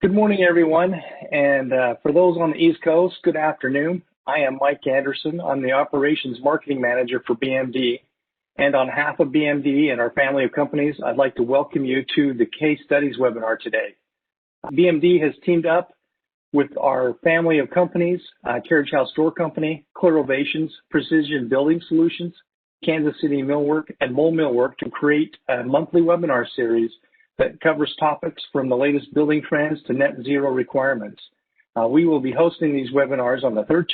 Good morning, everyone. And for those on the East Coast, good afternoon. I am Mike Anderson. I'm the Operations Marketing Manager for BMD. And on behalf of BMD and our family of companies, I'd like to welcome you to the Case Studies webinar today. BMD has teamed up with our family of companies, Carriage House Door Company, Clear Ovations, Precision Building Solutions, Kansas City Millwork, and Mole Millwork to create a monthly webinar series that covers topics from the latest building trends to net zero requirements. We will be hosting these webinars on the third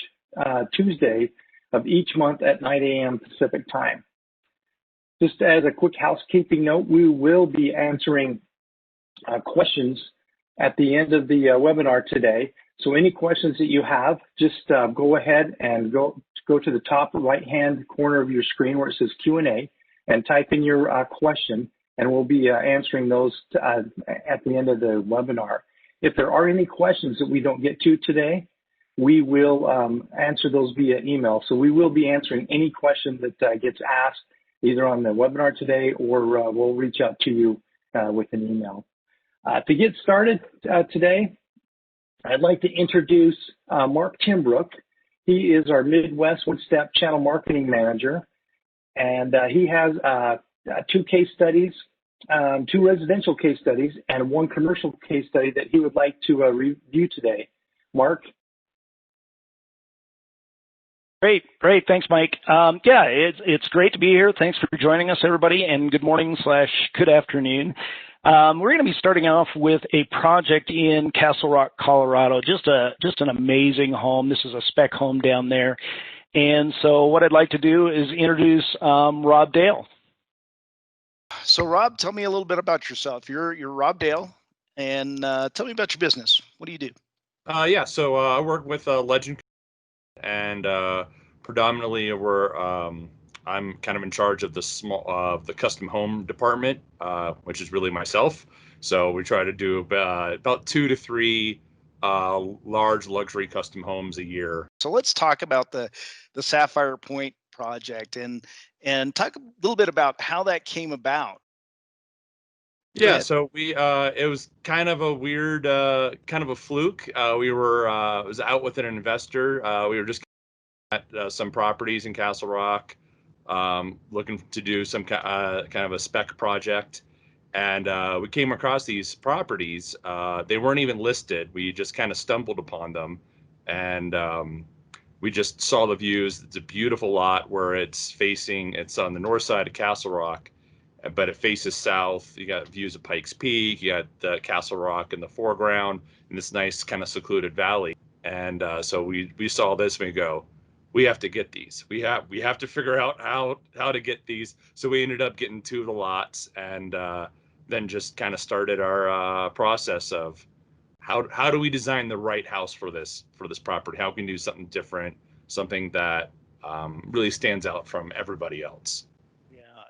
Tuesday of each month at 9 a.m. Pacific time. Just as a quick housekeeping note, we will be answering questions at the end of the webinar today. So any questions that you have, just go ahead and go to the top right-hand corner of your screen where it says Q&A and type in your question, and we'll be answering those at the end of the webinar. If there are any questions that we don't get to today, we will answer those via email. So we will be answering any question that gets asked either on the webinar today or we'll reach out to you with an email. To get started today, I'd like to introduce Mark Timbrook. He is our Midwest One-Step Channel Marketing Manager, and he has two case studies, two residential case studies, and one commercial case study that he would like to review today. Mark? Great. Thanks, Mike. Yeah, it's great to be here. Thanks for joining us, everybody, and good morning / good afternoon. We're going to be starting off with a project in Castle Rock, Colorado. Just an amazing home. This is a spec home down there. And so what I'd like to do is introduce Rob Dale. So Rob, tell me a little bit about yourself. You're Rob Dale, and tell me about your business. What do you do? So I work with Legend, and predominantly I'm kind of in charge of the custom home department, which is really myself. So we try to do about 2 to 3 large luxury custom homes a year. So let's talk about the Sapphire Point project and talk a little bit about how that came about. Yeah, so it was kind of a weird, kind of a fluke. We were was out with an investor. We were just at some properties in Castle Rock, looking to do some kind of a spec project, and we came across these properties. They weren't even listed. We just kind of stumbled upon them, and we just saw the views. It's a beautiful lot where it's on the north side of Castle Rock, but it faces south. You got views of Pikes Peak, you got the Castle Rock in the foreground, and this nice kind of secluded valley. And so we saw this and we go, we have to get these. We have to figure out how to get these. So we ended up getting 2 of the lots, and then just kind of started our process of how do we design the right house for this property? How can we do something different, something that really stands out from everybody else?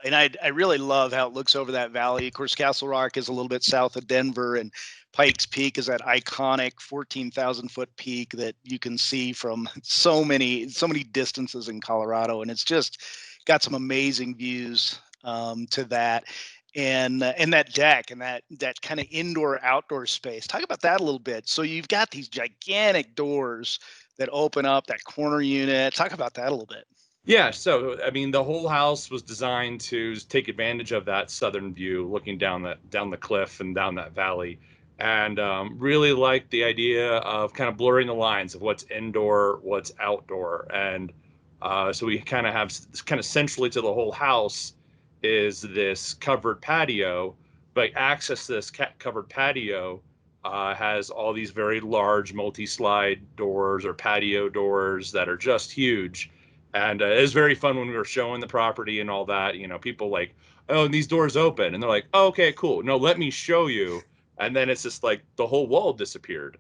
And I really love how it looks over that valley. Of course, Castle Rock is a little bit south of Denver, and Pikes Peak is that iconic 14,000-foot peak that you can see from so many distances in Colorado, and it's just got some amazing views to that, and that deck and that kind of indoor-outdoor space. Talk about that a little bit. So you've got these gigantic doors that open up, that corner unit. Talk about that a little bit. Yeah, so I mean, the whole house was designed to take advantage of that southern view, looking down the cliff and down that valley, and really liked the idea of kind of blurring the lines of what's indoor, what's outdoor, and so we kind of have centrally to the whole house is this covered patio, but access to this covered patio has all these very large multi-slide doors or patio doors that are just huge. And it was very fun when we were showing the property and all that. You know, people like, oh, and these doors open. And they're like, oh, okay, cool. No, let me show you. And then it's just like the whole wall disappeared.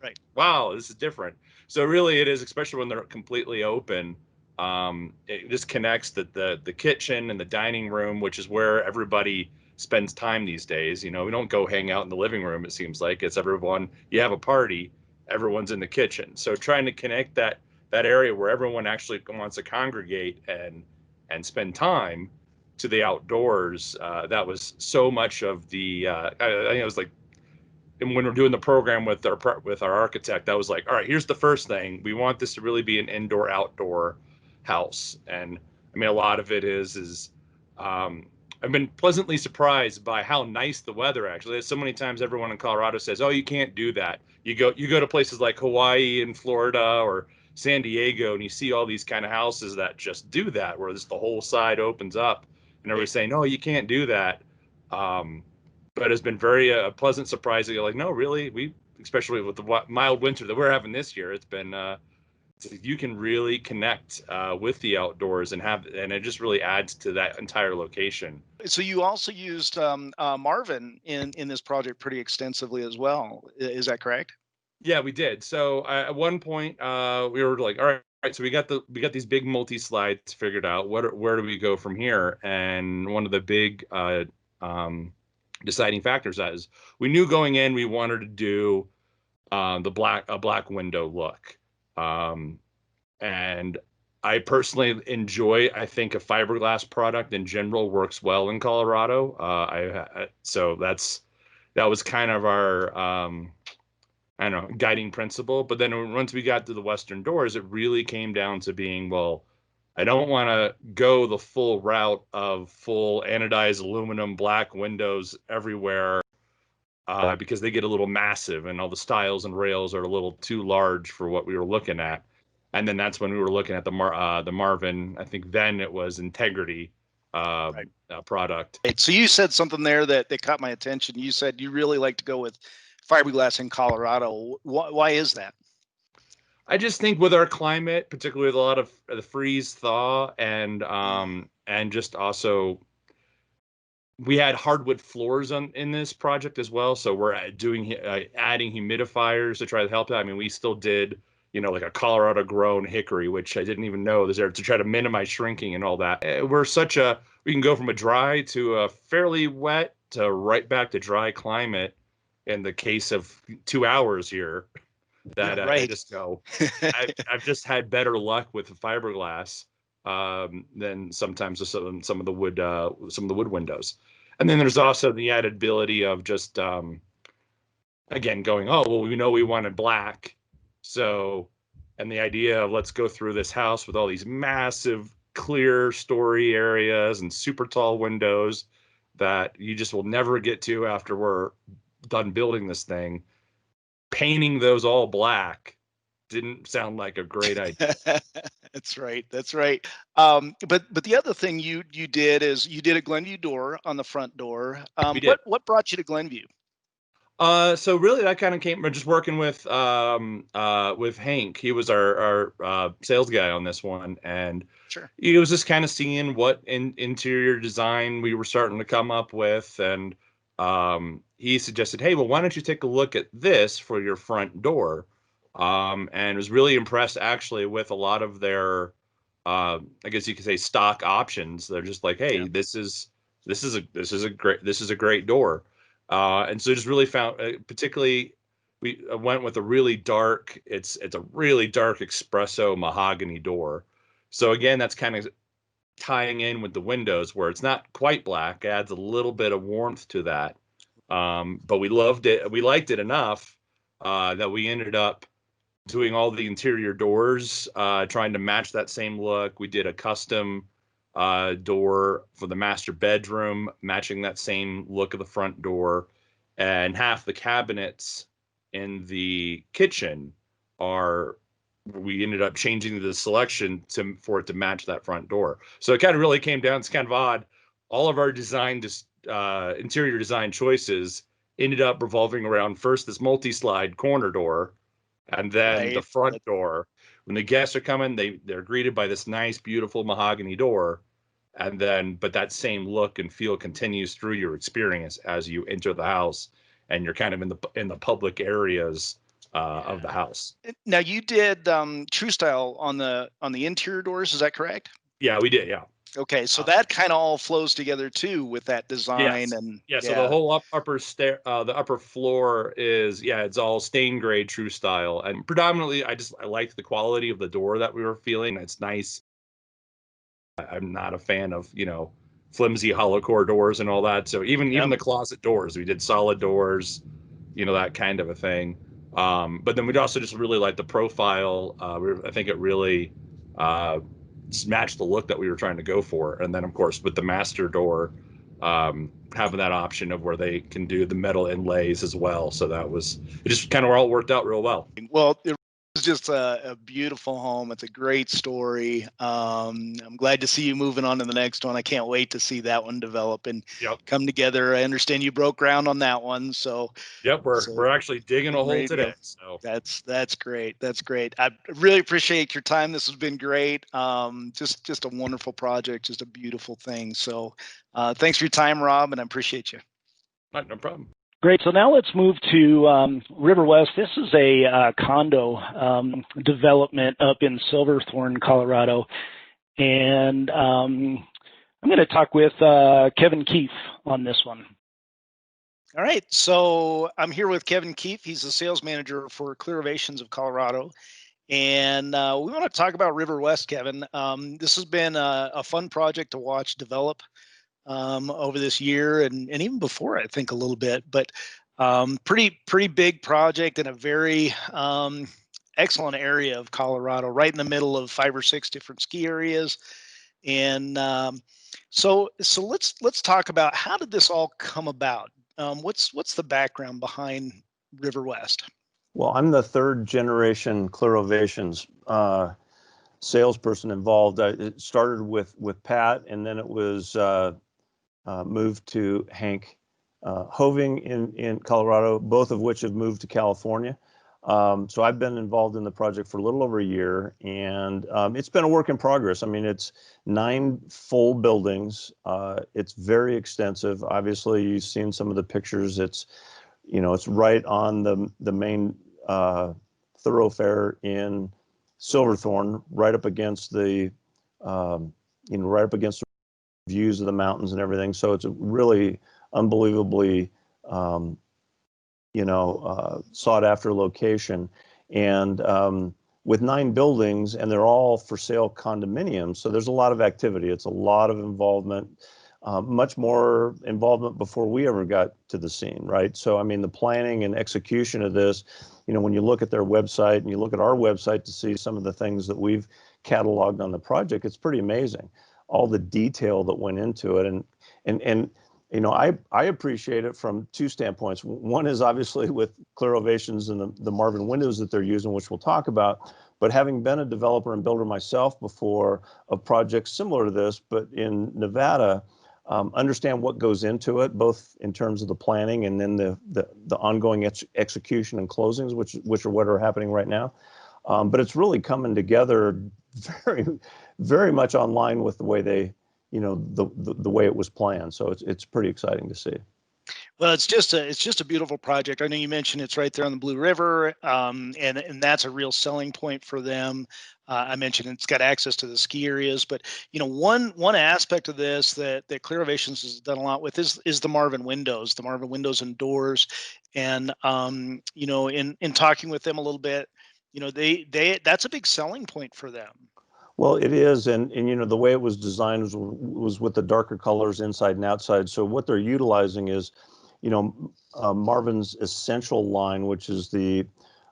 Right. Wow, this is different. So really it is, especially when they're completely open. It just connects the kitchen and the dining room, which is where everybody spends time these days. You know, we don't go hang out in the living room. It seems like it's everyone, you have a party, everyone's in the kitchen. So trying to connect that area where everyone actually wants to congregate and spend time to the outdoors. That was so much of the, I think it was like and when we're doing the program with our architect, that was like, all right, here's the first thing. We want this to really be an indoor outdoor house. And I mean, a lot of it is I've been pleasantly surprised by how nice the weather actually is. So many times everyone in Colorado says, oh, you can't do that. You go to places like Hawaii and Florida or San Diego, and you see all these kind of houses that just do that, where just the whole side opens up, and everybody's saying, no, you can't do that. But it's been very pleasant surprise that you're like, no, really, especially with the mild winter that we're having this year, it's been you can really connect with the outdoors and it just really adds to that entire location. So you also used Marvin in this project pretty extensively as well. Is that correct? Yeah, we did. So at one point we were like, all right, so we got these big multi slides figured out. Where do we go from here? And one of the big deciding factors is we knew going in we wanted to do a black window look, and I personally enjoy. I think a fiberglass product in general works well in Colorado. So that was kind of our I don't know, guiding principle. But then once we got to the Western doors, it really came down to being, well, I don't want to go the full route of full anodized aluminum black windows everywhere because they get a little massive and all the stiles and rails are a little too large for what we were looking at. And then that's when we were looking at the Marvin. I think then it was Integrity product. So you said something there that caught my attention. You said you really like to go with fiberglass in Colorado. Why is that? I just think with our climate, particularly with a lot of the freeze thaw and just also we had hardwood floors in this project as well. So we're adding humidifiers to try to help out. I mean, we still did, like a Colorado grown hickory, which I didn't even know was there to try to minimize shrinking and all that. We can go from a dry to a fairly wet to right back to dry climate in the case of 2 hours here. That I just go. I've just had better luck with the fiberglass than sometimes some of the wood windows. And then there's also the added ability of just again going, oh well, we know we wanted black, so and the idea of let's go through this house with all these massive clear story areas and super tall windows that you just will never get to after we're done building this thing. Painting those all black didn't sound like a great idea. That's right. But the other thing you did is you did a Glenview Door on the front door. What brought you to Glenview? So really that kind of came from just working with Hank. He was our sales guy on this one, and sure, he was just kind of seeing what interior design we were starting to come up with, and he suggested, hey, well, why don't you take a look at this for your front door? And was really impressed actually with a lot of their, I guess you could say stock options. They're just like, hey, this is a great door. And so just really found, particularly we went with a really dark, it's a really dark espresso mahogany door. So again, that's kind of tying in with the windows where it's not quite black, adds a little bit of warmth to that. But we loved it. We liked it enough that we ended up doing all the interior doors, trying to match that same look. We did a custom door for the master bedroom, matching that same look of the front door. And half the cabinets in the kitchen we ended up changing the selection for it to match that front door. So it kind of really came down. It's kind of odd. All of our interior design choices ended up revolving around first this multi-slide corner door, and then the front door. When the guests are coming, they're greeted by this nice, beautiful mahogany door, but that same look and feel continues through your experience as you enter the house, and you're kind of in the public areas of the house. Now you did True Style on the interior doors, is that correct? Yeah, we did. Yeah. Okay, so that kind of all flows together too with that design. Yes. So the whole the upper floor is it's all stained grade True Style, and predominantly I like the quality of the door that we were feeling. It's nice. I'm not a fan of flimsy hollow core doors and all that. So even the closet doors, we did solid doors. that kind of a thing. But then we'd also just really like the profile. I think it really matched the look that we were trying to go for. And then, of course, with the master door, having that option of where they can do the metal inlays as well. So it just kind of all worked out real well. Well, it was just a beautiful home. It's a great story. I'm glad to see you moving on to the next one. I can't wait to see that one develop and come together. I understand you broke ground on that one. So yep, we're actually digging a hole today. So that's great. That's great. I really appreciate your time. This has been great. Just a wonderful project, just a beautiful thing. So thanks for your time, Rob, and I appreciate you. No problem. Great. So now let's move to Riverwest. This is a condo development up in Silverthorne, Colorado. And I'm going to talk with Kevin Keefe on this one. All right. So I'm here with Kevin Keefe. He's the sales manager for Clear Ovations of Colorado. And we want to talk about Riverwest, Kevin. This has been a fun project to watch develop over this year and even before, I think, a little bit, but pretty big project in a very excellent area of Colorado, right in the middle of 5 or 6 different ski areas. And so let's talk about, how did this all come about? What's the background behind Riverwest? Well, I'm the 3rd generation Clear Ovations salesperson involved. It started with Pat, and then it was moved to Hank Hoving in Colorado, both of which have moved to California. So I've been involved in the project for a little over a year, and it's been a work in progress. I mean, it's 9 full buildings. It's very extensive. Obviously, you've seen some of the pictures. It's right on the main thoroughfare in Silverthorne, right up against the views of the mountains and everything. So it's a really unbelievably, sought after location. And with 9 buildings, and they're all for sale condominiums, so there's a lot of activity. It's a lot of involvement, much more involvement before we ever got to the scene, right? So, I mean, the planning and execution of this, when you look at their website and you look at our website to see some of the things that we've cataloged on the project, it's pretty amazing. All the detail that went into it. And I appreciate it from 2 standpoints. One is obviously with Clear Ovations and the Marvin windows that they're using, which we'll talk about. But having been a developer and builder myself before of projects similar to this, but in Nevada, understand what goes into it, both in terms of the planning and then the ongoing execution and closings, which are what are happening right now. But it's really coming together very, very much online with the way they, the way it was planned. So it's pretty exciting to see. Well, it's just a beautiful project. I know you mentioned it's right there on the Blue River, and that's a real selling point for them. I mentioned it's got access to the ski areas, but one aspect of this that Clear Ovations has done a lot with is the Marvin windows and doors, and in talking with them a little bit, they that's a big selling point for them. Well, it is, and the way it was designed was with the darker colors inside and outside. So what they're utilizing is, Marvin's Essential line, which is the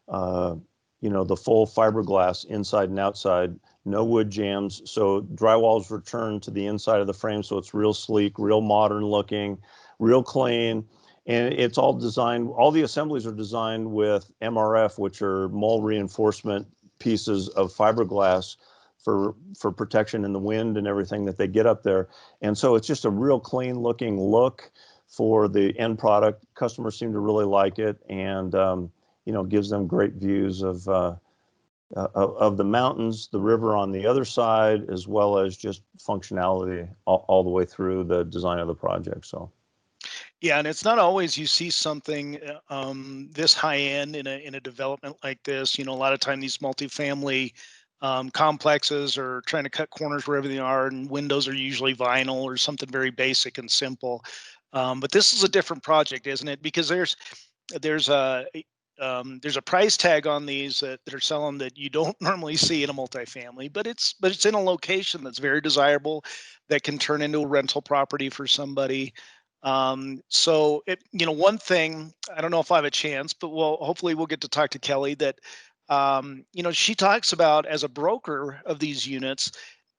full fiberglass inside and outside, no wood jams. So drywall's returned to the inside of the frame, so it's real sleek, real modern looking, real clean. And it's all designed, all the assemblies are designed with MRF, which are mold reinforcement pieces of fiberglass for protection in the wind and everything that they get up there. And so it's just a real clean looking look for the end product. Customers seem to really like it, and gives them great views of the mountains, the river on the other side, as well as just functionality all the way through the design of the project. So. Yeah, and it's not always you see something this high end in a development like this. A lot of time these multifamily complexes are trying to cut corners wherever they are, and windows are usually vinyl or something very basic and simple. But this is a different project, isn't it? Because there's a price tag on these that are selling that you don't normally see in a multifamily, but it's in a location that's very desirable, that can turn into a rental property for somebody. One thing, I don't know if I have a chance, but hopefully we'll get to talk to Kelly that, she talks about as a broker of these units,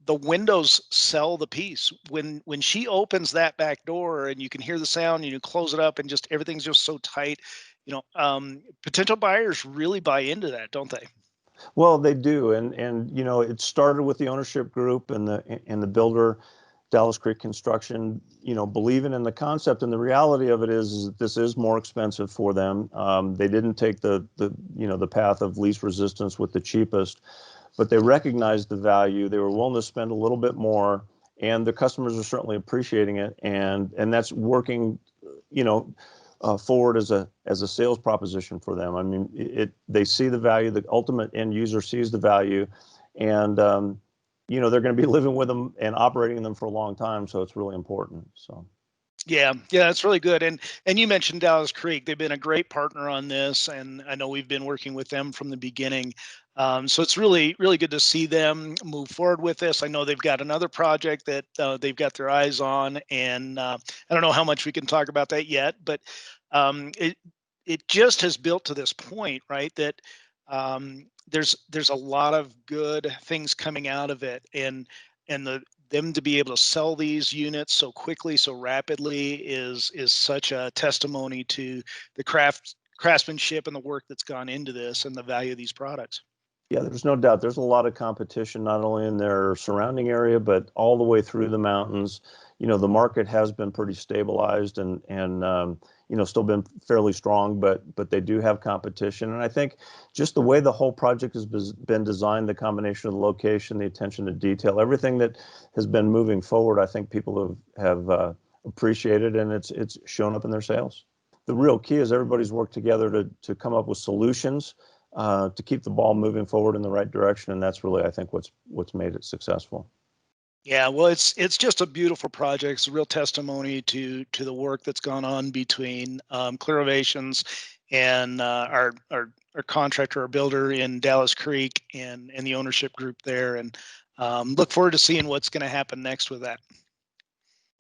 the windows sell the piece. When she opens that back door and you can hear the sound and you close it up and just everything's just so tight, potential buyers really buy into that, don't they? Well, they do, and it started with the ownership group and the builder, Dallas Creek Construction, believing in the concept, and the reality of it is that this is more expensive for them. They didn't take the path of least resistance with the cheapest, but they recognized the value. They were willing to spend a little bit more, and the customers are certainly appreciating it, and that's working, forward as a sales proposition for them. I mean, they see the value. The ultimate end user sees the value, and they're going to be living with them and operating them for a long time. So it's really important. So. Yeah, that's really good. And you mentioned Dallas Creek. They've been a great partner on this, and I know we've been working with them from the beginning. So it's really, really good to see them move forward with this. I know they've got another project that they've got their eyes on, and I don't know how much we can talk about that yet, but it just has built to this point, right? That there's a lot of good things coming out of it, and them to be able to sell these units so quickly, so rapidly is such a testimony to the craftsmanship and the work that's gone into this and the value of these products. Yeah, there's no doubt. There's a lot of competition, not only in their surrounding area, but all the way through the mountains. The market has been pretty stabilized and still been fairly strong, but they do have competition. And I think just the way the whole project has been designed, the combination of the location, the attention to detail, everything that has been moving forward, I think people have appreciated, and it's shown up in their sales. The real key is everybody's worked together to come up with solutions to keep the ball moving forward in the right direction, and that's really, I think, what's made it successful. Yeah, well, it's just a beautiful project. It's a real testimony to the work that's gone on between Clear Ovations and our contractor, our builder in Dallas Creek, and the ownership group there, and look forward to seeing what's going to happen next with that.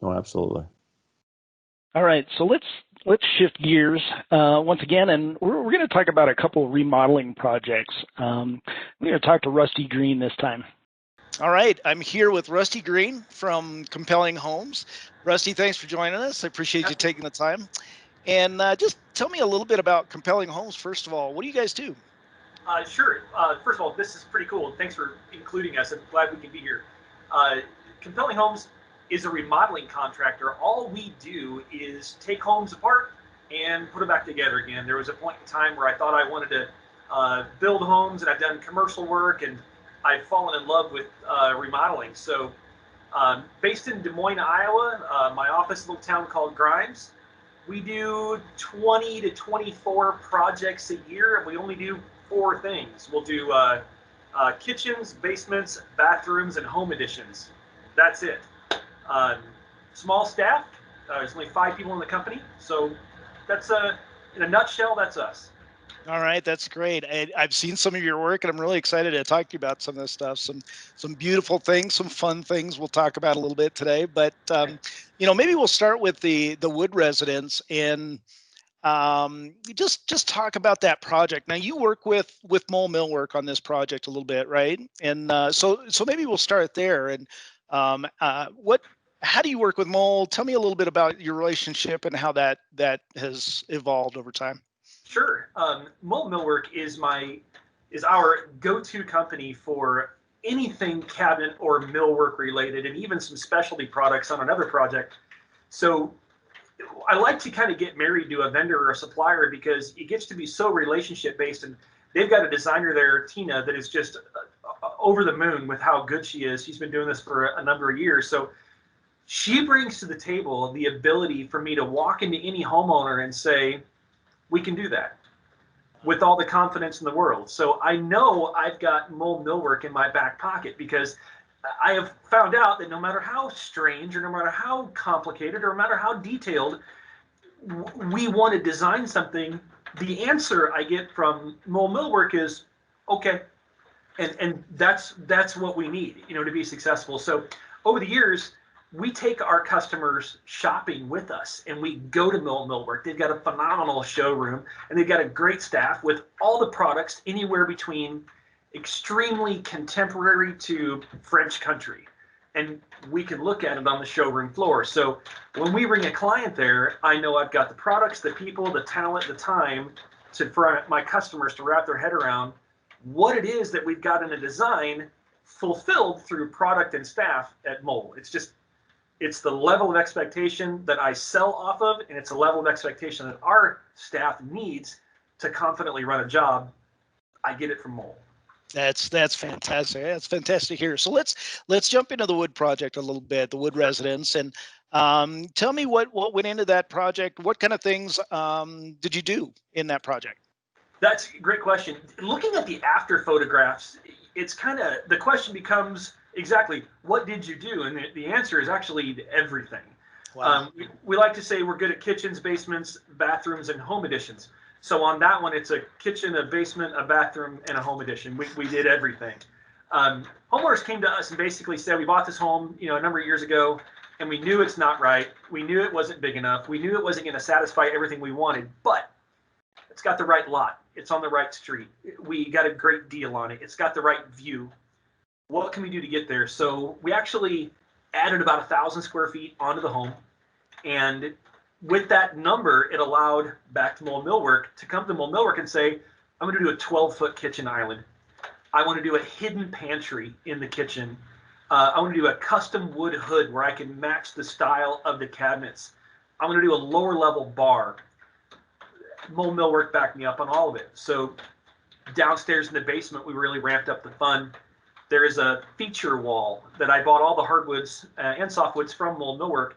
Oh, absolutely. All right, so let's shift gears once again, and we're going to talk about a couple of remodeling projects. We're going to talk to Rusty Green this time. All right, I'm here with Rusty Green from Compelling Homes. Rusty, thanks for joining us. I appreciate you taking the time. And just tell me a little bit about Compelling Homes, first of all. What do you guys do? Sure. First of all, this is pretty cool. Thanks for including us. I'm glad we can be here. Compelling Homes is a remodeling contractor. All we do is take homes apart and put them back together again. There was a point in time where I thought I wanted to build homes, and I've done commercial work, and I've fallen in love with remodeling. So based in Des Moines, Iowa, my office, a little town called Grimes, we do 20 to 24 projects a year, and we only do 4 things. We'll do kitchens, basements, bathrooms, and home additions. That's it. Small staff. There's only 5 people in the company. So that's in a nutshell, that's us. All right, that's great. I've seen some of your work, and I'm really excited to talk to you about some of this stuff. Some beautiful things, some fun things we'll talk about a little bit today. But maybe we'll start with the Wood Residence, and just talk about that project. Now, you work with Mole Millwork on this project a little bit, right? And so maybe we'll start there. And how do you work with Mole? Tell me a little bit about your relationship and how that has evolved over time. Sure. Mole Millwork is our go-to company for anything cabinet or millwork related, and even some specialty products on another project. So I like to kind of get married to a vendor or a supplier because it gets to be so relationship based, and they've got a designer there, Tina, that is just over the moon with how good she is. She's been doing this for a number of years. So she brings to the table the ability for me to walk into any homeowner and say, we can do that with all the confidence in the world. So I know I've got Mole Millwork in my back pocket because I have found out that no matter how strange or no matter how complicated or no matter how detailed we want to design something, the answer I get from Mole Millwork is okay. And that's what we need, to be successful. So over the years, we take our customers shopping with us, and we go to Millwork. They've got a phenomenal showroom, and they've got a great staff with all the products anywhere between extremely contemporary to French country. And we can look at it on the showroom floor. So when we bring a client there, I know I've got the products, the people, the talent, the time for my customers to wrap their head around what it is that we've got in a design fulfilled through product and staff at Mole. It's the level of expectation that I sell off of, and it's a level of expectation that our staff needs to confidently run a job. I get it from Mole. That's fantastic. That's fantastic here. So let's jump into the wood project a little bit, the wood residence, and tell me what went into that project. What kind of things did you do in that project? That's a great question. Looking at the after photographs, it's kind of, the question becomes exactly, what did you do? And the answer is actually everything. Wow. We like to say we're good at kitchens, basements, bathrooms, and home additions. So on that one, it's a kitchen, a basement, a bathroom, and a home addition. We did everything. Homeowners came to us and basically said, we bought this home, a number of years ago, and we knew it's not right. We knew it wasn't big enough. We knew it wasn't going to satisfy everything we wanted, but it's got the right lot. It's on the right street. We got a great deal on it. It's got the right view. What can we do to get there? So we actually added about 1,000 square feet onto the home. And with that number, it allowed back to Mole Millwork to come to Mole Millwork and say, I'm going to do a 12-foot kitchen island. I want to do a hidden pantry in the kitchen. I want to do a custom wood hood where I can match the style of the cabinets. I'm going to do a lower level bar. Mole Millwork backed me up on all of it. So downstairs in the basement, we really ramped up the fun. There is a feature wall that I bought all the hardwoods and softwoods from Mole Millwork,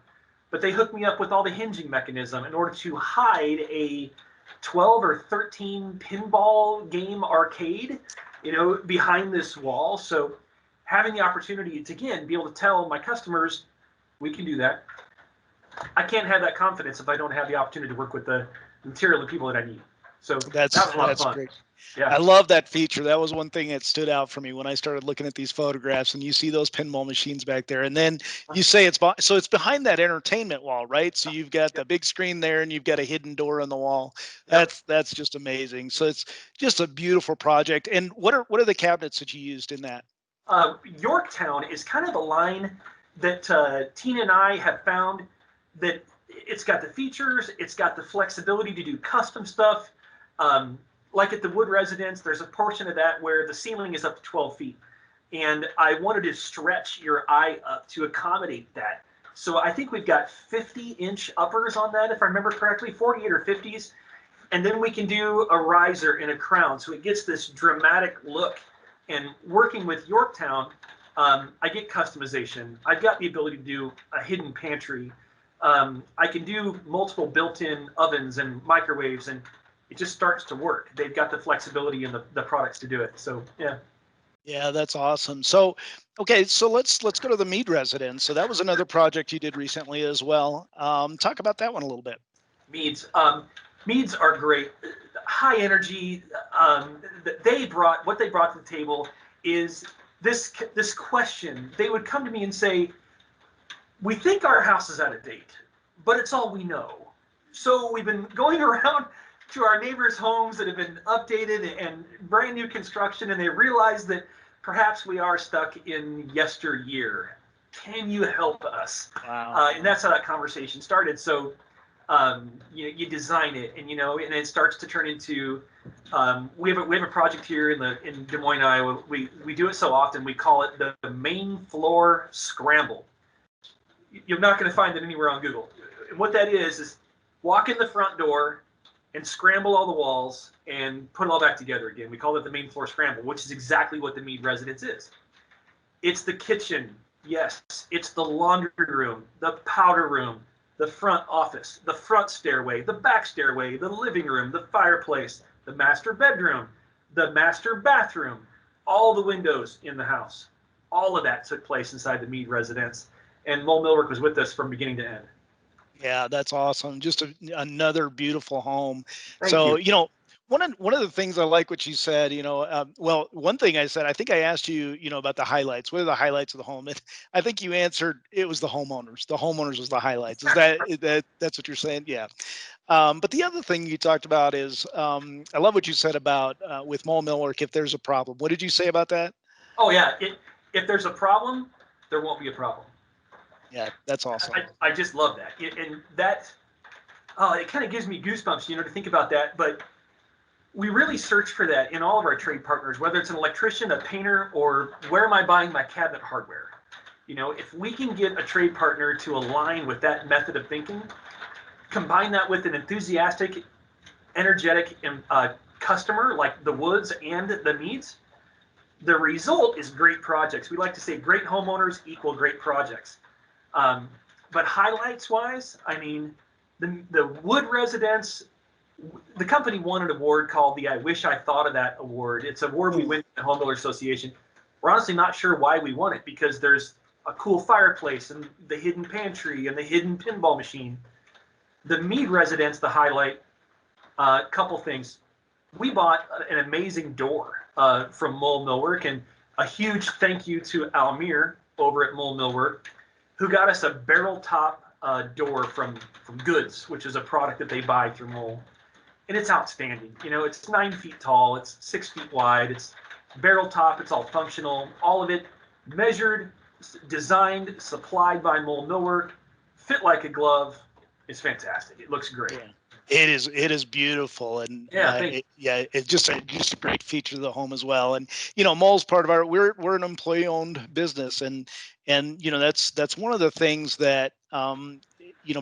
but they hooked me up with all the hinging mechanism in order to hide a 12 or 13 pinball game arcade, behind this wall. So having the opportunity to, again, be able to tell my customers, we can do that. I can't have that confidence if I don't have the opportunity to work with the material and people that I need. So that was a lot of fun. Great. Yeah. I love that feature. That was one thing that stood out for me when I started looking at these photographs, and you see those pinball machines back there, and then you say it's behind that entertainment wall, right? So you've got the big screen there, and you've got a hidden door on the wall. That's just amazing. So it's just a beautiful project. And what are the cabinets that you used in that? Yorktown is kind of the line that Tina and I have found that it's got the features, it's got the flexibility to do custom stuff. Like at the wood residence, there's a portion of that where the ceiling is up to 12 feet. And I wanted to stretch your eye up to accommodate that. So I think we've got 50-inch uppers on that, if I remember correctly, 48 or 50s. And then we can do a riser and a crown. So it gets this dramatic look. And working with Yorktown, I get customization. I've got the ability to do a hidden pantry. I can do multiple built-in ovens and microwaves, and it just starts to work. They've got the flexibility and the products to do it. So, yeah. Yeah, that's awesome. So, okay, so let's go to the Mead Residence. So that was another project you did recently as well. Talk about that one a little bit. Meads are great. High energy. What they brought to the table is this question. They would come to me and say, we think our house is out of date, but it's all we know. So we've been going around to our neighbors' homes that have been updated and brand new construction, and they realize that perhaps we are stuck in yesteryear. Can you help us? Wow. And that's how that conversation started. So you design it, and and it starts to turn into. We have a project here in Des Moines, Iowa. We do it so often. We call it the main floor scramble. You're not going to find it anywhere on Google. And what that is walk in the front door and scramble all the walls and put it all back together again. We call it the main floor scramble, which is exactly what the Mead Residence is. It's the kitchen, yes. It's the laundry room, the powder room, the front office, the front stairway, the back stairway, the living room, the fireplace, the master bedroom, the master bathroom, all the windows in the house. All of that took place inside the Mead Residence. And Mole Millwork was with us from beginning to end. Yeah, that's awesome. Just another beautiful home. Thank you. one of the things I like what you said, well, one thing I said, I think I asked you, about the highlights. What are the highlights of the home? I think you answered it was the homeowners. The homeowners was the highlights. That's what you're saying? Yeah. But the other thing you talked about is, I love what you said about with mole millwork. If there's a problem, what did you say about that? Oh yeah, if there's a problem, there won't be a problem. Yeah, that's awesome. I just love that, and that it kind of gives me goosebumps, to think about that. But we really search for that in all of our trade partners, whether it's an electrician, a painter, or where am I buying my cabinet hardware. If we can get a trade partner to align with that method of thinking, combine that with an enthusiastic, energetic customer like the Woods and the Meads, the result is great projects. We like to say great homeowners equal great projects. But highlights-wise, the Wood Residence, the company won an award called the I Wish I Thought of That award. It's an award we win from the Home Builder Association. We're honestly not sure why we won it, because there's a cool fireplace and the hidden pantry and the hidden pinball machine. The Mead Residence, the highlight, a couple things. We bought an amazing door from Mole Millwork, and a huge thank you to Almir over at Mole Millwork, who got us a barrel top door from Goods, which is a product that they buy through Mole. And it's outstanding. It's 9 feet tall, it's 6 feet wide, it's barrel top, it's all functional, all of it measured, designed, supplied by Mole Millwork, fit like a glove. It's fantastic. It looks great. Yeah. It is beautiful, and it's just a great feature of the home as well. And Mole's part of we're an employee-owned business, and that's one of the things that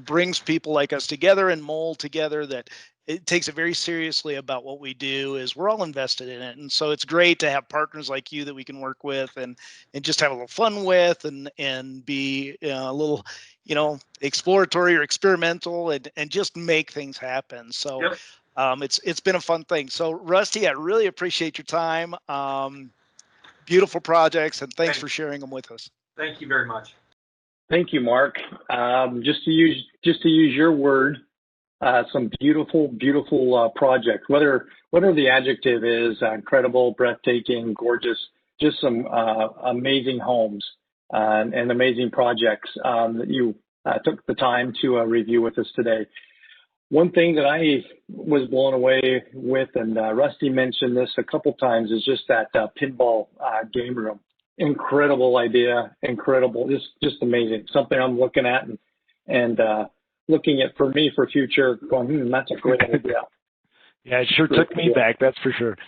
brings people like us together and Mole together, that it takes it very seriously about what we do. Is we're all invested in it, and so it's great to have partners like you that we can work with and just have a little fun with, and be a little exploratory or experimental, and just make things happen. So yep. It's been a fun thing. So Rusty, I really appreciate your time. Beautiful projects, and thanks for sharing them with us. Thank you very much. Thank you, Mark. Just to use your word, some beautiful projects. Whether the adjective is incredible, breathtaking, gorgeous, just some amazing homes and amazing projects that you took the time to review with us today. One thing that I was blown away with, and Rusty mentioned this a couple times, is just that pinball game room. Incredible idea, incredible, just amazing. Something I'm looking at and looking at for me for future, going, that's a great idea. Yeah, it sure took me back, that's for sure.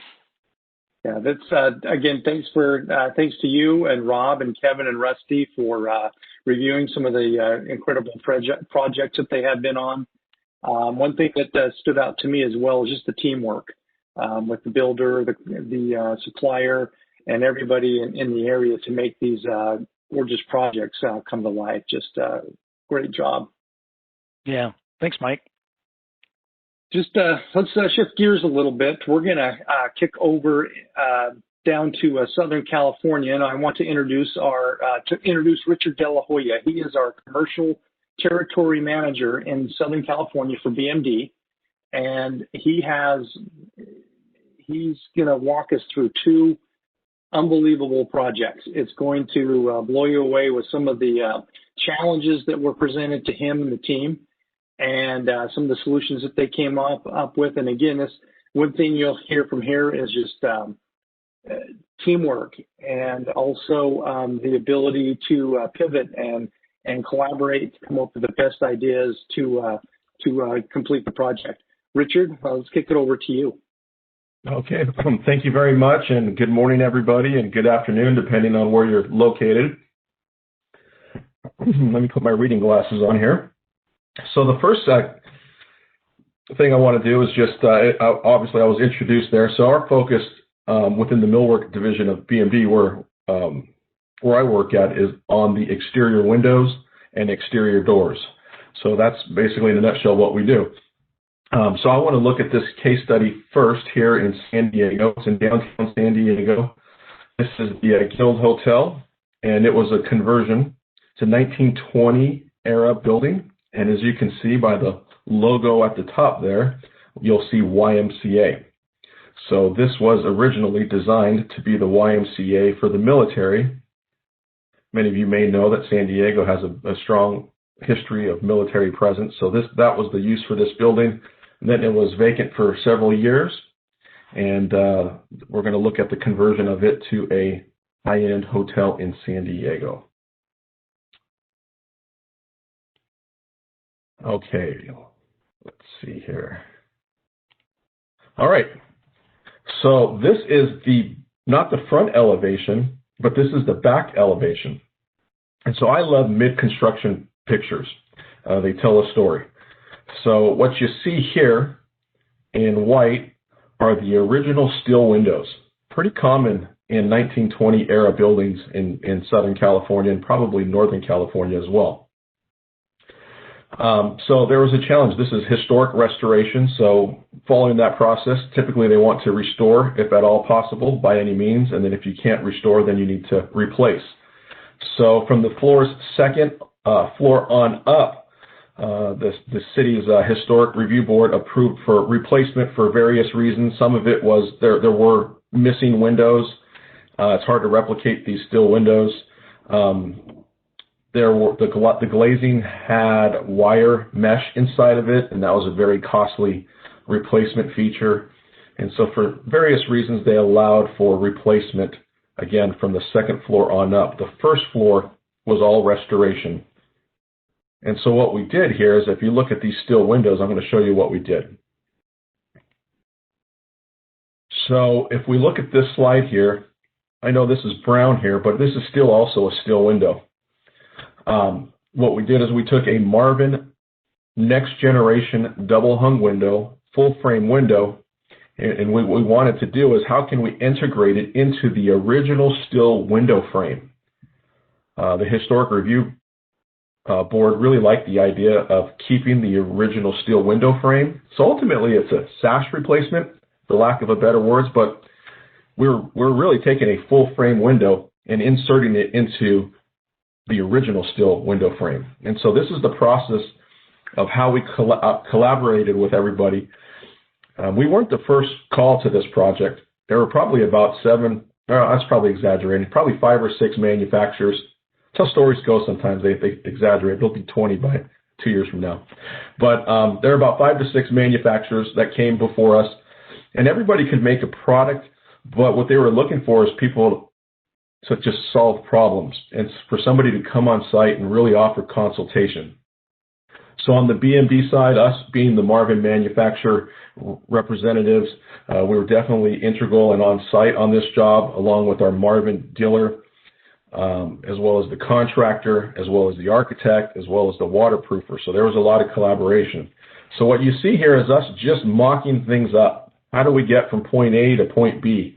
Yeah, that's again, thanks to you and Rob and Kevin and Rusty for reviewing some of the incredible projects that they have been on. One thing that stood out to me as well is just the teamwork with the builder, the supplier, and everybody in the area to make these gorgeous projects come to life. Just great job. Yeah, thanks, Mike. Just let's shift gears a little bit. We're going to kick over down to Southern California, and I want to introduce Richard De La Hoya. He is our commercial territory manager in Southern California for BMD, and he's going to walk us through two unbelievable projects. It's going to blow you away with some of the challenges that were presented to him and the team, and some of the solutions that they came up with. And again, this one thing you'll hear from here is just teamwork, and also the ability to pivot and collaborate to come up with the best ideas to complete the project. Richard, let's kick it over to you. Okay, thank you very much, and good morning, everybody, and good afternoon, depending on where you're located. Let me put my reading glasses on here. So the first thing I want to do is just, obviously I was introduced there, so our focus within the millwork division of BMD, where I work at, is on the exterior windows and exterior doors. So that's basically in a nutshell what we do. So I want to look at this case study first here in San Diego. It's in downtown San Diego. This is the Guild Hotel, and it was a conversion. It's a 1920 era building, and as you can see by the logo at the top there, you'll see YMCA. So this was originally designed to be the YMCA for the military. Many of you may know that San Diego has a strong history of military presence. So that was the use for this building. And then it was vacant for several years. And we're going to look at the conversion of it to a high-end hotel in San Diego. Okay, let's see here. All right. So this is not the front elevation, but this is the back elevation. And so I love mid-construction pictures. They tell a story. So what you see here in white are the original steel windows. Pretty common in 1920 era buildings in Southern California and probably Northern California as well. So there was a challenge. This is historic restoration. So following that process, typically they want to restore if at all possible by any means. And then if you can't restore, then you need to replace. So from the floor's second floor on up, the city's historic review board approved for replacement for various reasons. Some of it was there were missing windows. It's hard to replicate these steel windows. The glazing had wire mesh inside of it, and that was a very costly replacement feature. And so for various reasons, they allowed for replacement, again, from the second floor on up. The first floor was all restoration. And so what we did here is, if you look at these steel windows, I'm going to show you what we did. So if we look at this slide here, I know this is brown here, but this is still also a steel window. What we did is we took a Marvin next generation double hung window, full frame window, and what we wanted to do is how can we integrate it into the original steel window frame. The Historic Review Board really liked the idea of keeping the original steel window frame. So ultimately it's a sash replacement, for lack of a better words, but we're really taking a full frame window and inserting it into the original steel window frame. And so this is the process of how we collaborated with everybody. We weren't the first call to this project. There were probably about that's probably exaggerating, probably 5 or 6 manufacturers. That's how stories go sometimes. They exaggerate. There'll be 20 by 2 years from now. But there are about 5 to 6 manufacturers that came before us, and everybody could make a product, but what they were looking for is people to just solve problems and for somebody to come on site and really offer consultation. So on the BMD side, us being the Marvin manufacturer representatives, we were definitely integral and on site on this job, along with our Marvin dealer, as well as the contractor, as well as the architect, as well as the waterproofer. So there was a lot of collaboration. So what you see here is us just mocking things up. How do we get from point A to point B?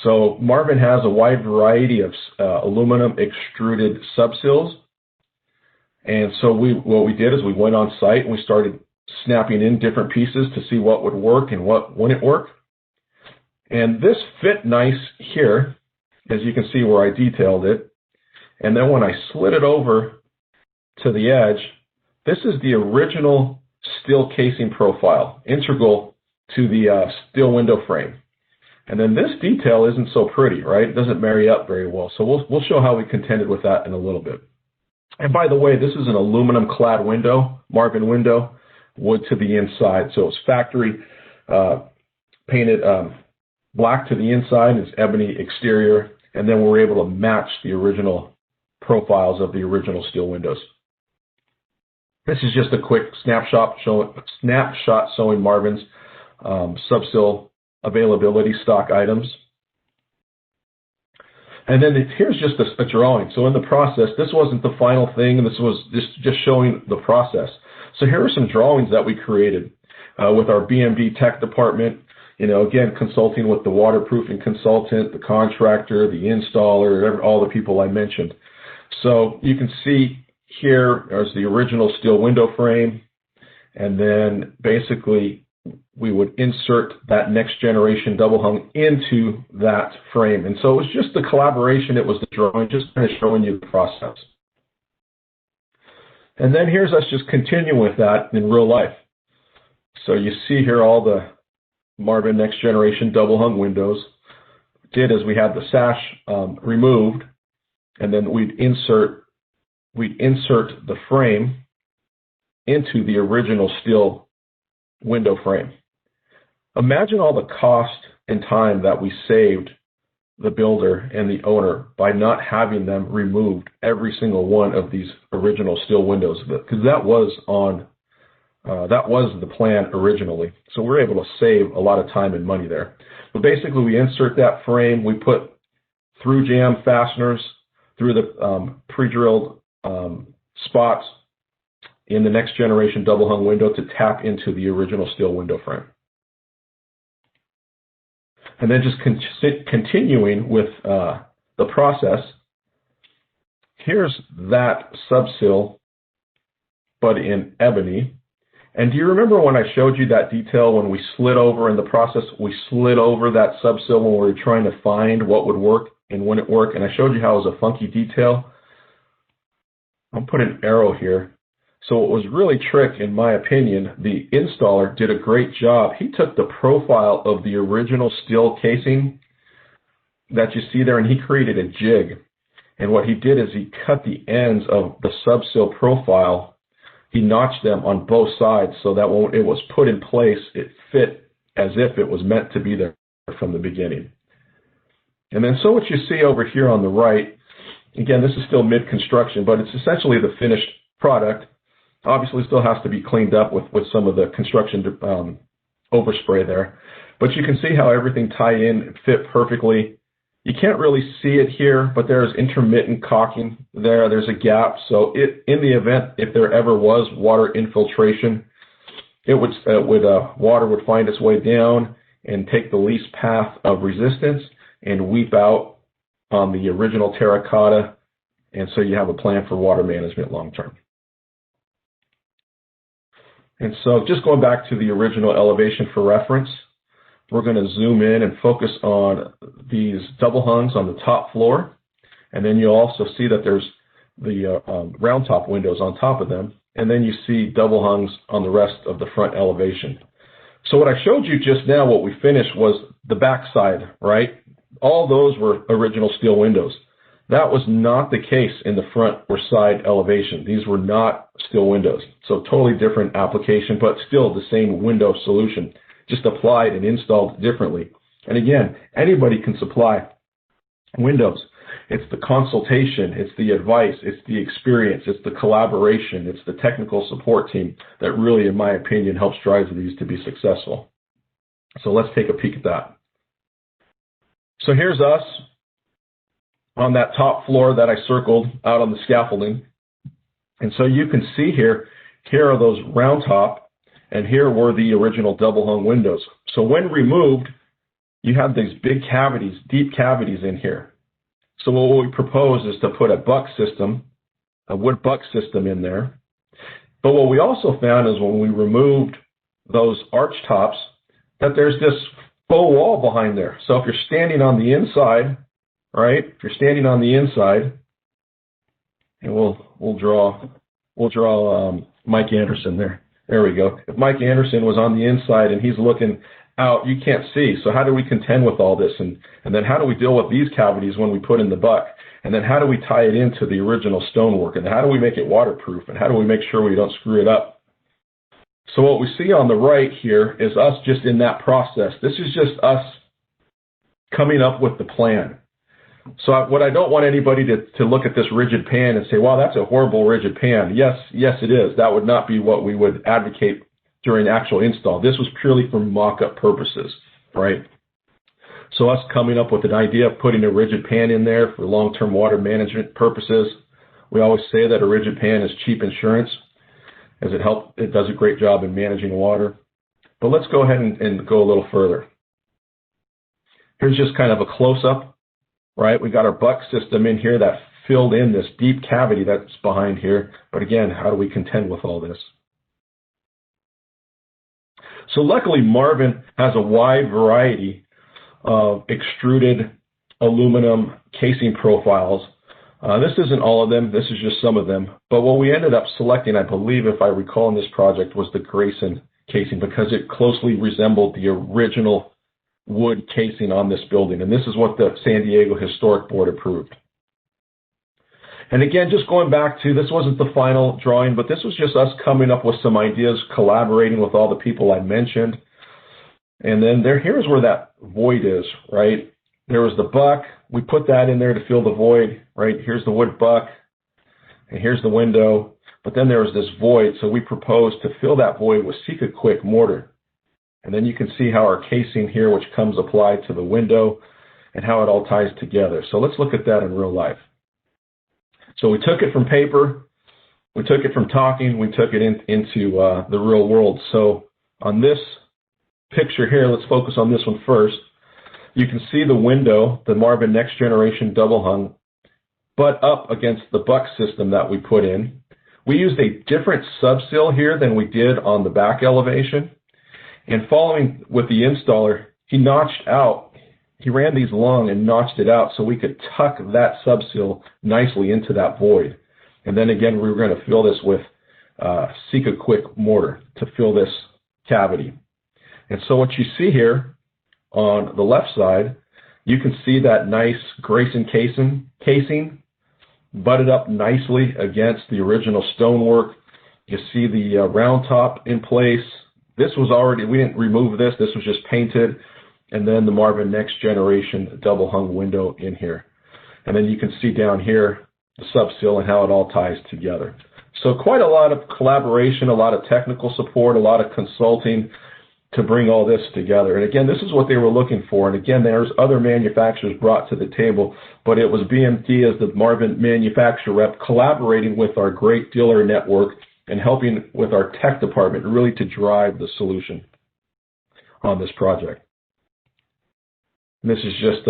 So Marvin has a wide variety of aluminum extruded subsills. And so what we did is we went on site and we started snapping in different pieces to see what would work and what wouldn't work. And this fit nice here, as you can see where I detailed it. And then when I slid it over to the edge, this is the original steel casing profile, integral to the steel window frame. And then this detail isn't so pretty, right? It doesn't marry up very well. So we'll show how we contended with that in a little bit. And by the way, this is an aluminum clad window, Marvin window, wood to the inside. So it's factory painted black to the inside, it's ebony exterior, and then we're able to match the original profiles of the original steel windows. This is just a quick snapshot showing Marvin's subsill availability stock items. And then here's just a drawing. So in the process, this wasn't the final thing, and this was just showing the process. So here are some drawings that we created with our BMD tech department. Again, consulting with the waterproofing consultant, the contractor, the installer, all the people I mentioned. So you can see here there's the original steel window frame, and then basically we would insert that next generation double hung into that frame. And so it was just the collaboration, it was the drawing, just kind of showing you the process. And then here's us just continuing with that in real life. So you see here all the Marvin next generation double hung windows did is we had the sash removed, and then we'd insert the frame into the original steel window frame. Imagine all the cost and time that we saved the builder and the owner by not having them removed every single one of these original steel windows, because that was the plan originally. So we're able to save a lot of time and money there. But basically, we insert that frame, we put through jam fasteners through the pre-drilled spots in the next generation double hung window to tap into the original steel window frame. And then just continuing with the process, here's that subsill, but in ebony. And do you remember when I showed you that detail when we slid over in the process, we slid over that subsill when we were trying to find what would work and when it worked, and I showed you how it was a funky detail? I'll put an arrow here. So it was really trick, in my opinion. The installer did a great job. He took the profile of the original steel casing that you see there, and he created a jig. And what he did is he cut the ends of the subsill profile. He notched them on both sides so that when it was put in place, it fit as if it was meant to be there from the beginning. And then so what you see over here on the right, again, this is still mid-construction, but it's essentially the finished product. Obviously still has to be cleaned up with some of the construction overspray there. But you can see how everything tied in, fit perfectly. You can't really see it here, but there's intermittent caulking there. There's a gap. So in the event, if there ever was water infiltration, water would find its way down and take the least path of resistance and weep out on the original terracotta. And so you have a plan for water management long term. And so just going back to the original elevation for reference, we're going to zoom in and focus on these double hungs on the top floor. And then you'll also see that there's the round top windows on top of them. And then you see double hungs on the rest of the front elevation. So what I showed you just now, what we finished was the back side, right? All those were original steel windows. That was not the case in the front or side elevation. These were not steel windows. So totally different application, but still the same window solution, just applied and installed differently. And again, anybody can supply windows. It's the consultation, it's the advice, it's the experience, it's the collaboration, it's the technical support team that really, in my opinion, helps drive these to be successful. So let's take a peek at that. So here's us on that top floor that I circled out on the scaffolding. And so you can see here are those round top, and here were the original double hung windows. So when removed, you have these big cavities, deep cavities in here. So what we propose is to put a wood buck system in there. But what we also found is when we removed those arch tops, that there's this faux wall behind there. So if you're standing on the inside, right? If you're standing on the inside, and we'll draw Mike Anderson there. There we go. If Mike Anderson was on the inside and he's looking out, you can't see. So how do we contend with all this? And then how do we deal with these cavities when we put in the buck? And then how do we tie it into the original stonework? And how do we make it waterproof? And how do we make sure we don't screw it up? So what we see on the right here is us just in that process. This is just us coming up with the plan. So what I don't want anybody to look at this rigid pan and say, wow, that's a horrible rigid pan. Yes, it is. That would not be what we would advocate during actual install. This was purely for mock-up purposes, right? So us coming up with an idea of putting a rigid pan in there for long-term water management purposes. We always say that a rigid pan is cheap insurance, as it does a great job in managing water. But let's go ahead and go a little further. Here's just kind of a close-up. Right, we got our buck system in here that filled in this deep cavity that's behind here. But again, how do we contend with all this? So luckily, Marvin has a wide variety of extruded aluminum casing profiles. This isn't all of them. This is just some of them. But what we ended up selecting, I believe, if I recall in this project, was the Grayson casing because it closely resembled the original wood casing on this building. And this is what the San Diego Historic Board approved. And again, just going back to, this wasn't the final drawing, but this was just us coming up with some ideas, collaborating with all the people I mentioned. And then here's where that void is, right? There was the buck. We put that in there to fill the void, right? Here's the wood buck, and here's the window. But then there was this void, so we proposed to fill that void with Quick mortar. And then you can see how our casing here, which comes applied to the window, and how it all ties together. So let's look at that in real life. So we took it from paper, we took it from talking, we took it into the real world. So on this picture here, let's focus on this one first. You can see the window, the Marvin Next Generation double hung, butt up against the buck system that we put in. We used a different subsill here than we did on the back elevation. And following with the installer, he notched out, he ran these long and notched it out so we could tuck that subsill nicely into that void. And then again, we were going to fill this with Quick mortar to fill this cavity. And so what you see here on the left side, you can see that nice Grayson casing butted up nicely against the original stonework. You see the round top in place. This was already, we didn't remove this. This was just painted. And then the Marvin Next Generation double hung window in here. And then you can see down here the subsill and how it all ties together. So quite a lot of collaboration, a lot of technical support, a lot of consulting to bring all this together. And again, this is what they were looking for. And again, there's other manufacturers brought to the table, but it was BMD as the Marvin manufacturer rep collaborating with our great dealer network and helping with our tech department really to drive the solution on this project. And this is just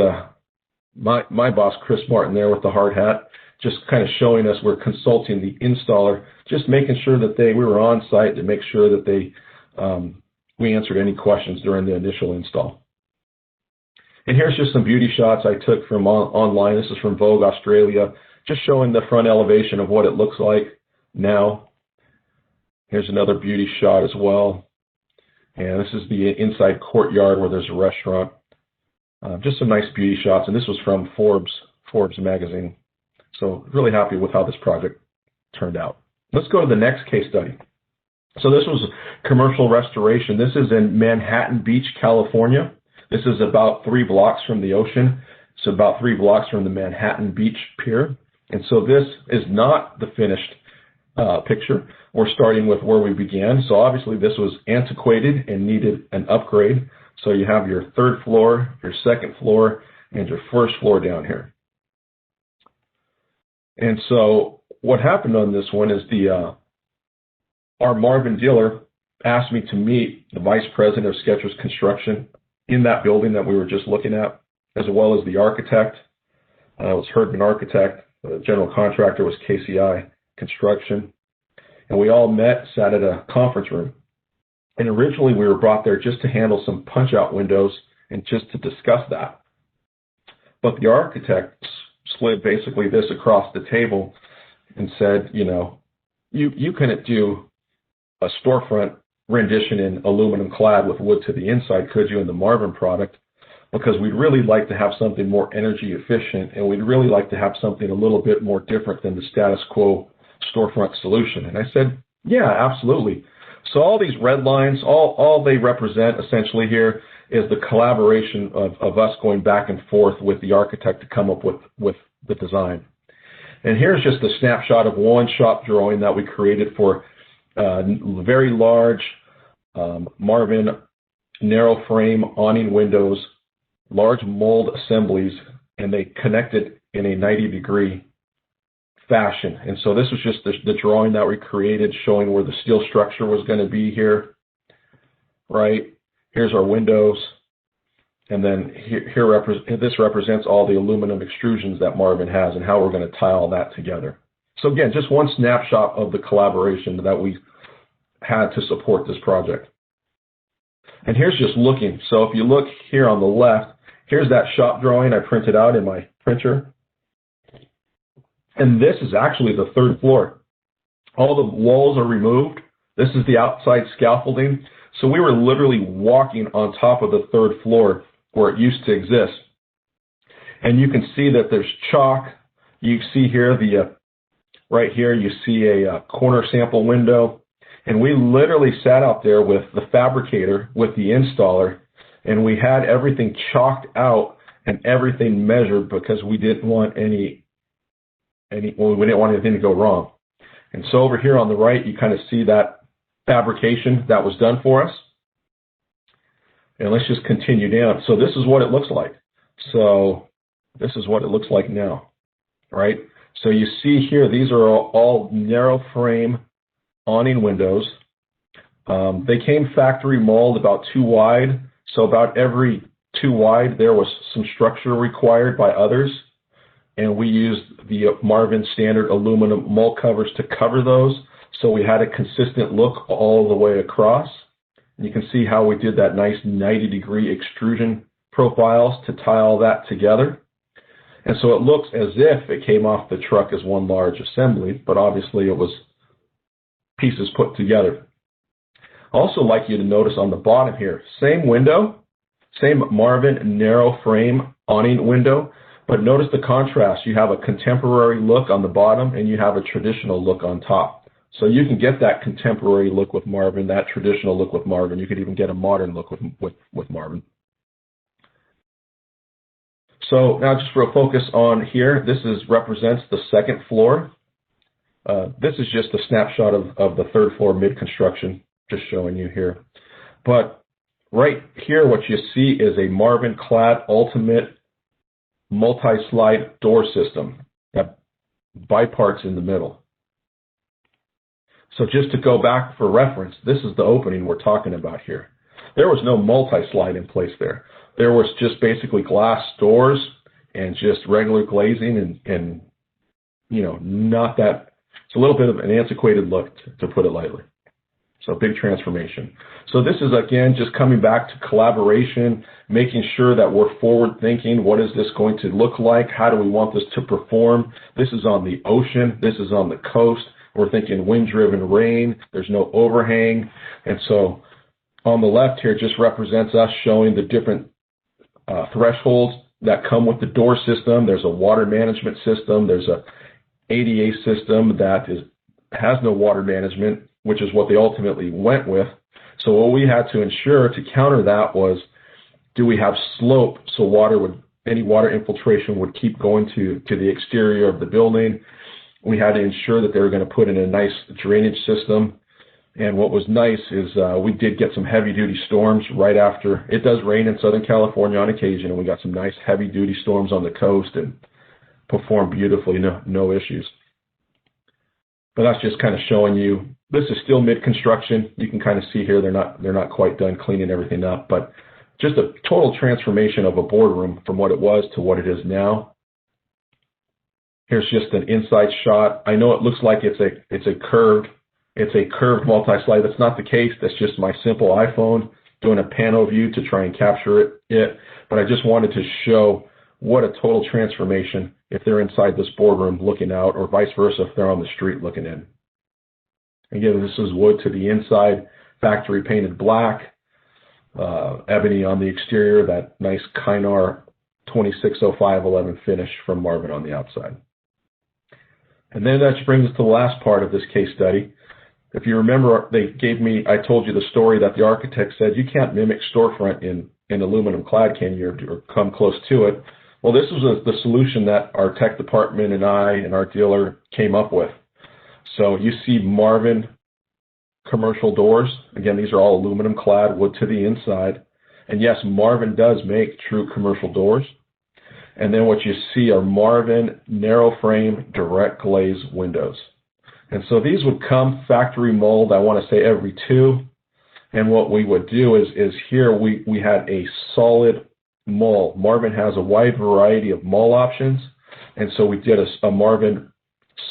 my boss, Chris Martin, there with the hard hat, just kind of showing us we're consulting the installer, just making sure that we were on site to make sure that we answered any questions during the initial install. And here's just some beauty shots I took from online. This is from Vogue Australia, just showing the front elevation of what it looks like now. Here's another beauty shot as well. And this is the inside courtyard where there's a restaurant. Just some nice beauty shots. And this was from Forbes magazine. So really happy with how this project turned out. Let's go to the next case study. So this was commercial restoration. This is in Manhattan Beach, California. This is about 3 blocks from the ocean. So about 3 blocks from the Manhattan Beach Pier. And so this is not the finished picture. We're starting with where we began. So obviously this was antiquated and needed an upgrade. So you have your 3rd floor, your 2nd floor, and your 1st floor down here. And so what happened on this one is our Marvin dealer asked me to meet the vice president of Skechers construction in that building that we were just looking at, as well as the architect. It was Herdman Architect. The general contractor was KCI Construction. And we all sat at a conference room. And originally we were brought there just to handle some punch-out windows and just to discuss that. But the architect slid basically this across the table and said, you couldn't do a storefront rendition in aluminum clad with wood to the inside, could you, in the Marvin product? Because we'd really like to have something more energy efficient, and we'd really like to have something a little bit more different than the status quo storefront solution. And I said, yeah, absolutely. So all these red lines, all they represent essentially here is the collaboration of us going back and forth with the architect to come up with the design. And here's just a snapshot of one shop drawing that we created for very large Marvin narrow frame awning windows, large mold assemblies, and they connected in a 90-degree fashion. And so this was just the drawing that we created showing where the steel structure was going to be here, right? Here's our windows. And then this represents all the aluminum extrusions that Marvin has and how we're going to tie all that together. So again, just one snapshot of the collaboration that we had to support this project. And here's just looking. So if you look here on the left, here's that shop drawing I printed out in my printer. And this is actually the 3rd floor. All the walls are removed. This is the outside scaffolding. So we were literally walking on top of the third floor where it used to exist. And you can see that there's chalk. You see here, right here, you see a corner sample window. And we literally sat out there with the fabricator, with the installer, and we had everything chalked out and everything measured because we didn't want we didn't want anything to go wrong. And so over here on the right, you kind of see that fabrication that was done for us. And let's just continue down. So this is what it looks like. So this is what it looks like now, right? So you see here, these are all narrow frame awning windows. They came factory mold about 2 wide. So about every 2 wide, there was some structure required by others. And we used the Marvin standard aluminum mold covers to cover those. So we had a consistent look all the way across. And you can see how we did that nice 90-degree extrusion profiles to tie all that together. And so it looks as if it came off the truck as one large assembly, but obviously it was pieces put together. I also like you to notice on the bottom here, same window, same Marvin narrow frame awning window, but notice the contrast. You have a contemporary look on the bottom and you have a traditional look on top. So you can get that contemporary look with Marvin, that traditional look with Marvin. You could even get a modern look with Marvin. So now just for a focus on here, this represents the second floor. This is just a snapshot of the third floor mid-construction, just showing you here. But right here, what you see is a Marvin clad ultimate multi-slide door system that biparts in the middle. So just to go back for reference, this is the opening we're talking about here. There was no multi-slide in place there. There was just basically glass doors and just regular glazing and you know, not that, it's a little bit of an antiquated look, to put it lightly. So big transformation. So this is, again, just coming back to collaboration, making sure that we're forward thinking. What is this going to look like? How do we want this to perform? This is on the ocean. This is on the coast. We're thinking wind-driven rain. There's no overhang. And so on the left here just represents us showing the different thresholds that come with the door system. There's a water management system. There's a ADA system that has no water management, which is what they ultimately went with. So what we had to ensure to counter that was, do we have slope so any water infiltration would keep going to the exterior of the building? We had to ensure that they were going to put in a nice drainage system. And what was nice is we did get some heavy-duty storms right after. It does rain in Southern California on occasion, and we got some nice heavy-duty storms on the coast and performed beautifully, no issues. But that's just kind of showing you, this is still mid-construction. You can kind of see here they're not quite done cleaning everything up, but just a total transformation of a boardroom from what it was to what it is now. Here's just an inside shot. I know it looks like it's a curved multi-slide. That's not the case. That's just my simple iPhone doing a panel view to try and capture it. But I just wanted to show what a total transformation if they're inside this boardroom looking out, or vice versa if they're on the street looking in. Again, this is wood to the inside, factory painted black, ebony on the exterior, that nice Kynar 260511 finish from Marvin on the outside. And then that brings us to the last part of this case study. If you remember, I told you the story that the architect said you can't mimic storefront in aluminum clad, can you, or come close to it. Well, this was the solution that our tech department and I and our dealer came up with. So you see Marvin commercial doors. Again, these are all aluminum clad, wood to the inside. And yes, Marvin does make true commercial doors. And then what you see are Marvin narrow frame direct glaze windows. And so these would come factory mold, I want to say every 2. And what we would do is here we had a solid mull. Marvin has a wide variety of mull options. And so we did a Marvin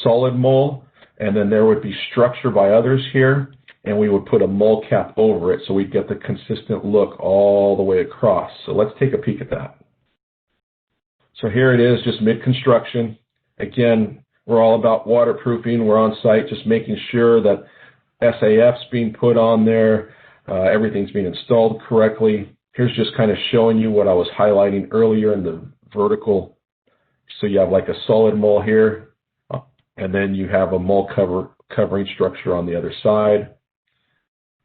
solid mull, and then there would be structure by others here, and we would put a mull cap over it so we'd get the consistent look all the way across. So let's take a peek at that. So here it is, just mid-construction. Again, we're all about waterproofing. We're on site just making sure that SAF's being put on there. Everything's being installed correctly. Here's just kind of showing you what I was highlighting earlier in the vertical. So you have like a solid mall here, and then you have a mall covering structure on the other side.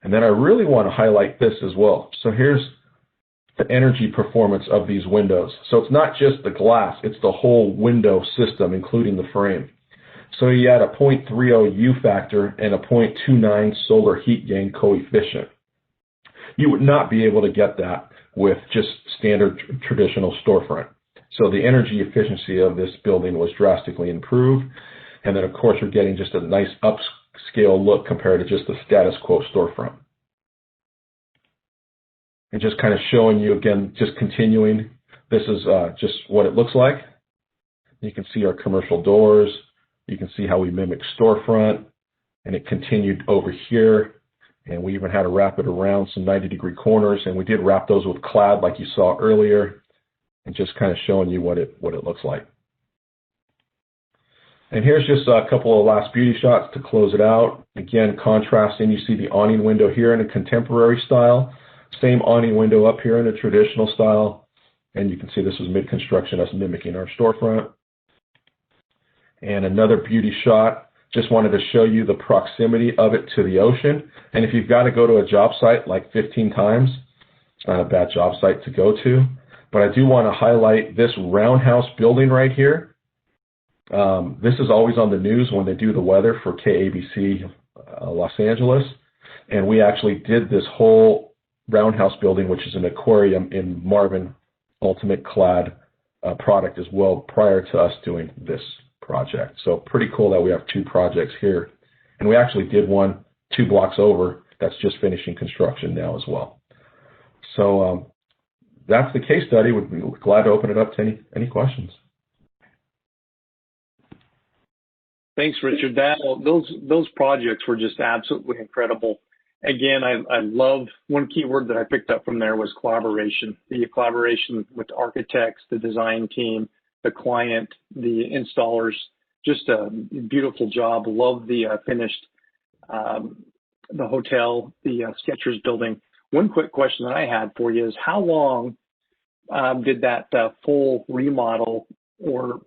And then I really want to highlight this as well. So here's the energy performance of these windows. So it's not just the glass, it's the whole window system, including the frame. So you add a 0.30 U factor and a 0.29 solar heat gain coefficient. You would not be able to get that with just standard traditional storefront. So the energy efficiency of this building was drastically improved. And then, of course, you're getting just a nice upscale look compared to just the status quo storefront. And just kind of showing you, again, just continuing, this is just what it looks like. You can see our commercial doors. You can see how we mimic storefront. And it continued over here. And we even had to wrap it around some 90-degree corners. And we did wrap those with clad like you saw earlier. And just kind of showing you what it looks like. And here's just a couple of last beauty shots to close it out. Again, contrasting, you see the awning window here in a contemporary style. Same awning window up here in a traditional style. And you can see this was mid-construction, us mimicking our storefront. And another beauty shot. Just wanted to show you the proximity of it to the ocean. And if you've got to go to a job site like 15 times, it's not a bad job site to go to. But I do want to highlight this roundhouse building right here. This is always on the news when they do the weather for KABC Los Angeles. And we actually did this whole roundhouse building, which is an aquarium in Marvin Ultimate Clad product as well, prior to us doing this project. So pretty cool that we have two projects here. And we actually did one 2 blocks over that's just finishing construction now as well. So that's the case study. We'd be glad to open it up to any questions. Thanks, Richard. Those projects were just absolutely incredible. Again, I love one key word that I picked up from there was collaboration. The collaboration with the architects, the design team, the client, the installers. Just a beautiful job. Love the finished, the hotel, the Skechers building. One quick question that I had for you is how long did that full remodel or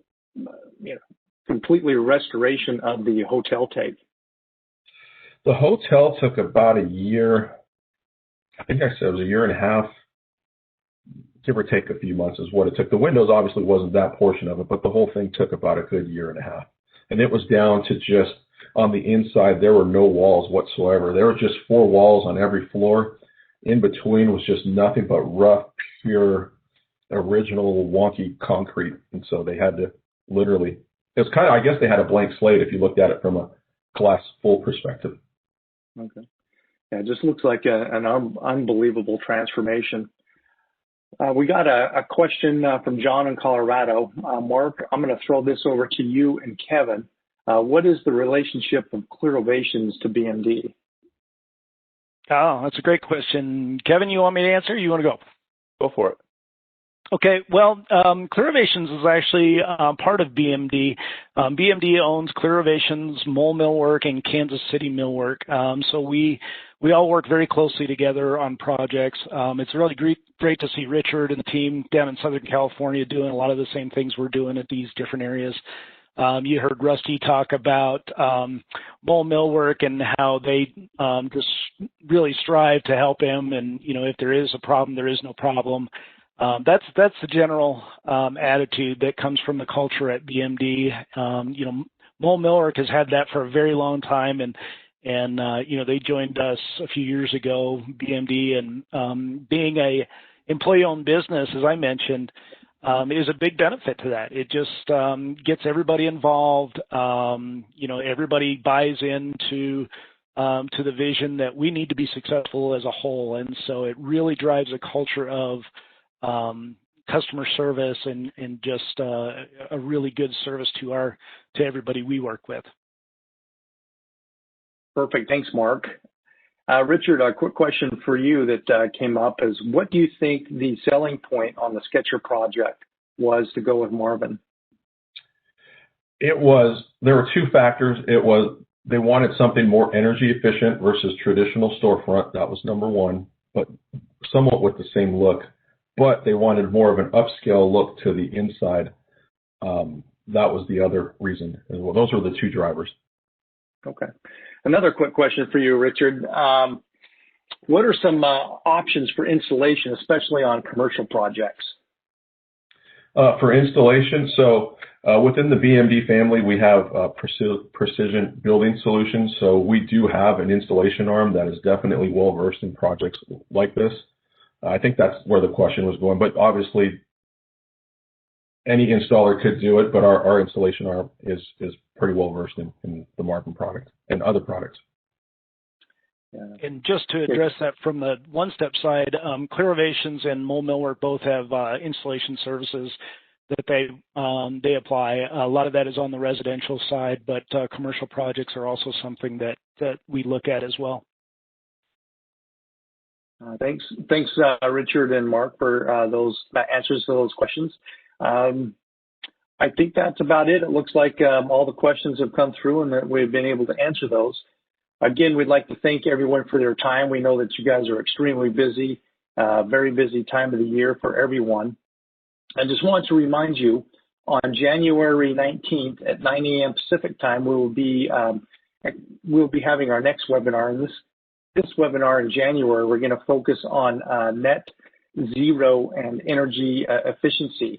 completely restoration of the hotel take? The hotel took about a year. I think I said it was a year and a half, give or take a few months is what it took. The windows obviously wasn't that portion of it, but the whole thing took about a good year and a half. And it was down to just on the inside, there were no walls whatsoever. There were just 4 walls on every floor. In between was just nothing but rough, pure, original, wonky concrete. And so they had to literally, it was kind of, I guess they had a blank slate if you looked at it from a glass full perspective. Okay. Yeah, it just looks like an unbelievable transformation. We got a question from John in Colorado. Mark, I'm going to throw this over to you and Kevin. What is the relationship of Clear Ovations to BMD? Oh, that's a great question. Kevin, you want me to answer or you want to go? Go for it. Okay, well, Clear Ovations is actually part of BMD. BMD owns Clear Ovations, Mole Millwork, and Kansas City Millwork. So we all work very closely together on projects. It's really great to see Richard and the team down in Southern California doing a lot of the same things we're doing at these different areas. You heard Rusty talk about Mole Millwork and how they just really strive to help him. And, if there is a problem, there is no problem. That's the general attitude that comes from the culture at BMD. Mole Millwork has had that for a very long time, and they joined us a few years ago, BMD, and being a employee-owned business, as I mentioned, is a big benefit to that. It just gets everybody involved. Everybody buys into to the vision that we need to be successful as a whole, and so it really drives a culture of customer service and just a really good service to everybody we work with. Perfect. Thanks, Mark. Richard, a quick question for you that came up is, what do you think the selling point on the Skechers project was to go with Marvin? There were 2 factors. It was They wanted something more energy efficient versus traditional storefront. That was number one, but somewhat with the same look. But they wanted more of an upscale look to the inside. That was the other reason as well. Those were the two drivers. Okay. Another quick question for you, Richard. What are some options for installation, especially on commercial projects? For installation, so within the BMD family, we have precision building solutions. So we do have an installation arm that is definitely well versed in projects like this. I think that's where the question was going, but obviously any installer could do it, but our installation arm is pretty well versed in the Marvin product and other products. Yeah. And just to address that from the one-step side, Clearations and Mole Millwork both have installation services that they apply. A lot of that is on the residential side, but commercial projects are also something that we look at as well. Thanks, Richard and Mark, for those answers to those questions. I think that's about it. It looks like all the questions have come through and that we've been able to answer those. Again, we'd like to thank everyone for their time. We know that you guys are extremely busy, very busy time of the year for everyone. I just want to remind you, on January 19th at 9 a.m. Pacific time, we'll be having our next webinar. And this webinar in January, we're going to focus on net zero and energy efficiency.